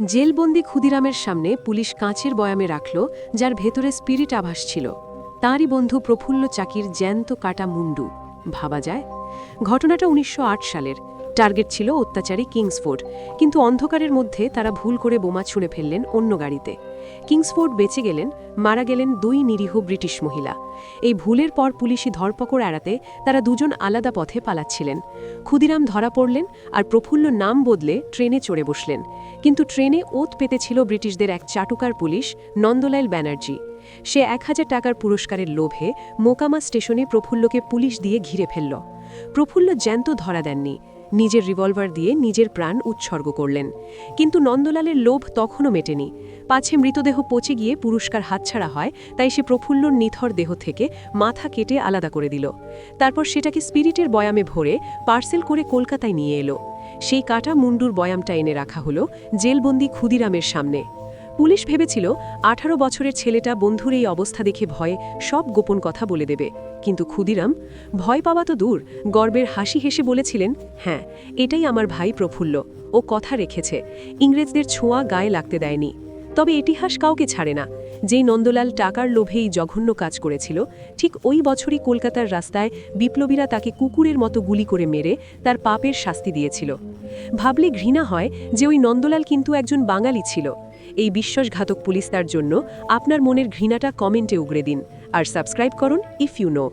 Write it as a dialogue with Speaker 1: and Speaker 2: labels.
Speaker 1: জেলবন্দি ক্ষুদিরামের সামনে পুলিশ কাঁচের বয়ামে রাখল, যার ভেতরে স্পিরিট আভাস ছিল। তাঁরই বন্ধু প্রফুল্ল চাকির জ্যান্ত কাটা মুন্ডু। ভাবা যায়? ঘটনাটা ১৯০৮ সালের। টার্গেট ছিল অত্যাচারী কিংসফোর্ড, কিন্তু অন্ধকারের মধ্যে তারা ভুল করে বোমা ছুঁড়ে ফেললেন অন্য গাড়িতে। কিংসফোর্ড বেঁচে গেলেন, মারা গেলেন দুই নিরীহ ব্রিটিশ মহিলা। এই ভুলের পর পুলিশি ধরপকড় এড়াতে তারা দুজন আলাদা পথে পালাচ্ছিলেন। ক্ষুদিরাম ধরা পড়লেন, আর প্রফুল্ল নাম বদলে ট্রেনে চড়ে বসলেন। কিন্তু ট্রেনে ওত পেতেছিল ব্রিটিশদের এক চাটুকার পুলিশ, নন্দলাল ব্যানার্জি। সে ১,০০০ টাকার পুরস্কারের লোভে মোকামা স্টেশনে প্রফুল্লকে পুলিশ দিয়ে ঘিরে ফেলল। প্রফুল্ল জ্যান্ত ধরা দেননি, নিজের রিভলভার দিয়ে নিজের প্রাণ উৎসর্গ করলেন। কিন্তু নন্দলালের লোভ তখনও মেটেনি। পাছে মৃতদেহ পচে গিয়ে পুরস্কার হাতছাড়া হয়, তাই সে প্রফুল্লর নিথর দেহ থেকে মাথা কেটে আলাদা করে দিল। তারপর সেটাকে স্পিরিটের বয়ামে ভরে পার্সেল করে কলকাতায় নিয়ে এলো। সেই কাটা মুন্ডুর বয়ামটা এনে রাখা হলো জেলবন্দি ক্ষুদিরামের সামনে। পুলিশ ভেবেছিল ১৮ বছরের ছেলেটা বন্ধুর এই অবস্থা দেখে ভয়ে সব গোপন কথা বলে দেবে। কিন্তু ক্ষুদিরাম ভয় পাওয়া তো দূর, গর্বের হাসি হেসে বলেছিলেন, হ্যাঁ, এটাই আমার ভাই প্রফুল্ল। ও কথা রেখেছে, ইংরেজদের ছোঁয়া গায়ে লাগতে দেয়নি। তবে ইতিহাস কাউকে ছাড়ে না। যেই নন্দলাল টাকার লোভেই জঘন্য কাজ করেছিল, ঠিক ওই বছরই কলকাতার রাস্তায় বিপ্লবীরা তাকে কুকুরের মতো গুলি করে মেরে তার পাপের শাস্তি দিয়েছিল। ভাবলে ঘৃণা হয় যে ওই নন্দলাল কিন্তু একজন বাঙালি ছিল। এই বিশ্বাসঘাতক পুলিশ তার জন্য আপনার মনের ঘৃণাটা কমেন্টে উগরে দিন, আর সাবস্ক্রাইব করুন ইফ ইউ নো।